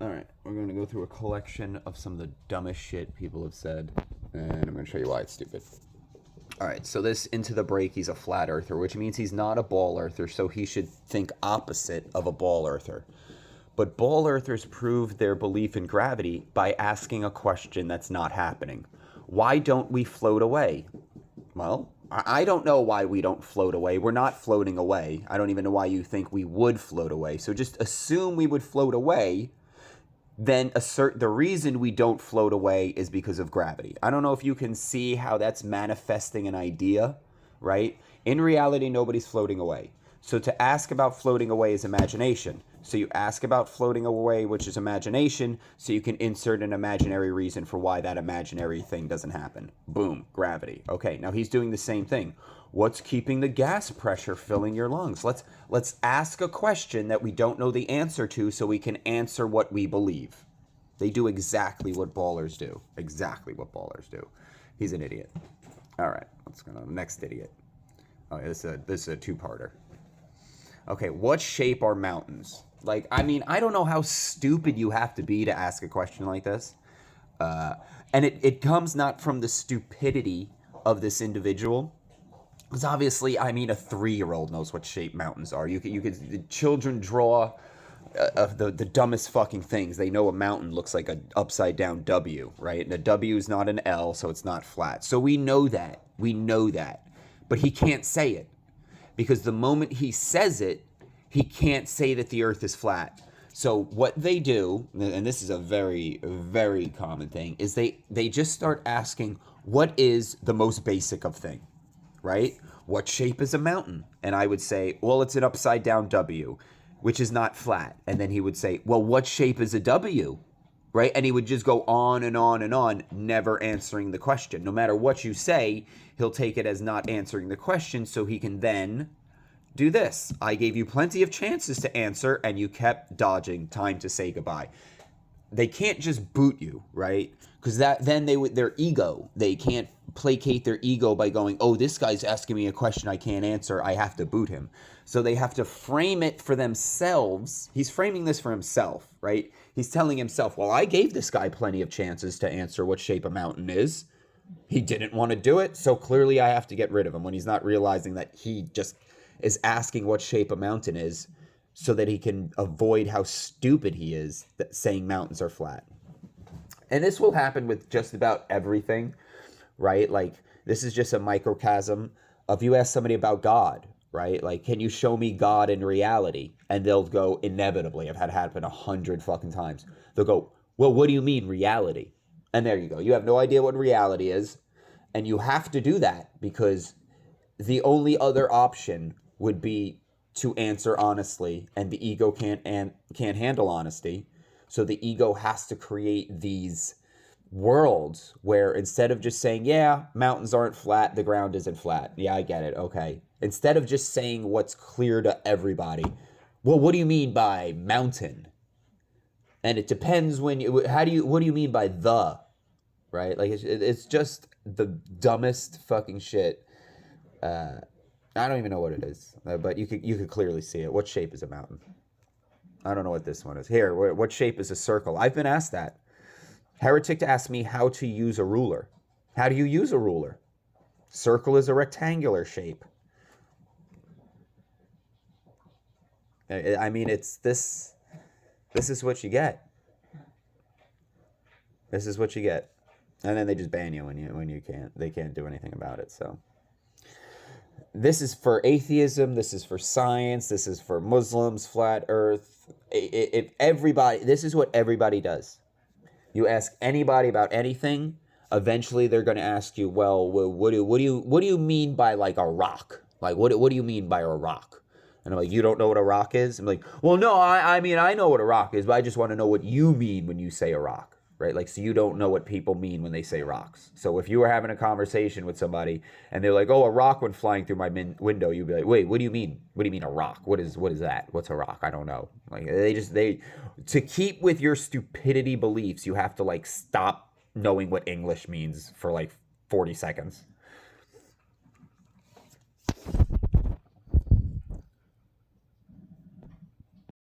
All right, we're going to go through a collection of some of the dumbest shit people have said, and I'm going to show you why it's stupid. All right, so this Into the Break, he's a flat earther, which means he's not a ball earther, so he should think opposite of a ball earther. But ball earthers prove their belief in gravity by asking a question that's not happening. Why don't we float away? Well, I don't know why we don't float away. We're not floating away. I don't even know why you think we would float away. So just assume we would float away, then assert the reason we don't float away is because of gravity. I don't know if you can see how that's manifesting an idea, right? In reality, nobody's floating away. So to ask about floating away is imagination. So you ask about floating away, which is imagination, so you can insert an imaginary reason for why that imaginary thing doesn't happen. Boom, gravity. Okay, now he's doing the same thing. What's keeping the gas pressure filling your lungs? Let's ask a question that we don't know the answer to so we can answer what we believe. They do exactly what ballers do. Exactly what ballers do. He's an idiot. All right, let's go to the next idiot. Oh, yeah, this is a two-parter. Okay, what shape are mountains? Like, I mean, I don't know how stupid you have to be to ask a question like this. And it comes not from the stupidity of this individual. Because obviously, I mean, a 3-year-old knows what shape mountains are. The children draw the dumbest fucking things. They know a mountain looks like an upside down W, right? And a W is not an L, so it's not flat. So we know that. We know that. But he can't say it. Because the moment he says it, he can't say that the earth is flat. So what they do, and this is a very, very common thing, is they just start asking, what is the most basic of thing, right? What shape is a mountain? And I would say, well, it's an upside down W, which is not flat. And then he would say, well, what shape is a W? Right? And he would just go on and on and on, never answering the question. No matter what you say, he'll take it as not answering the question, so he can then do this. I gave you plenty of chances to answer, and you kept dodging. Time to say goodbye. They can't just boot you, right? Because then their ego, they can't placate their ego by going, oh, this guy's asking me a question I can't answer, I have to boot him. So they have to frame it for themselves. He's framing this for himself, right? He's telling himself, well, I gave this guy plenty of chances to answer what shape a mountain is. He didn't want to do it, so clearly I have to get rid of him, when he's not realizing that he just is asking what shape a mountain is so that he can avoid how stupid he is that saying mountains are flat. And this will happen with just about everything, right? Like, this is just a microcosm of you ask somebody about God, right? Like, can you show me God in reality? And they'll go, inevitably, I've had it happen 100 fucking times. They'll go, well, what do you mean reality? And there you go. You have no idea what reality is. And you have to do that because the only other option would be to answer honestly, and the ego can't handle honesty. So the ego has to create these worlds where instead of just saying, yeah, mountains aren't flat, the ground isn't flat. Yeah, I get it. Okay. Instead of just saying what's clear to everybody, well, what do you mean by mountain? And it depends what do you mean by the, right? Like, it's just the dumbest fucking shit. I don't even know what it is, but you could clearly see it. What shape is a mountain? I don't know what this one is. Here, what shape is a circle? I've been asked that. Heretic asked me how to use a ruler. How do you use a ruler? Circle is a rectangular shape. I mean, it's this. This is what you get. This is what you get, and then they just ban you when you can't. They can't do anything about it. So. This is for atheism, this is for science, this is for Muslims, flat earth. Everybody, this is what everybody does. You ask anybody about anything, eventually they're going to ask you, well, what do you mean by like a rock? Like, what do you mean by a rock? And I'm like, you don't know what a rock is? I'm like, well, no, I mean, I know what a rock is, but I just want to know what you mean when you say a rock. Right? Like, so you don't know what people mean when they say rocks. So if you were having a conversation with somebody and they're like, oh, a rock went flying through my window, you'd be like, wait, what do you mean? What do you mean a rock? What is that? What's a rock? I don't know. Like, to keep with your stupidity beliefs, you have to like stop knowing what English means for like 40 seconds.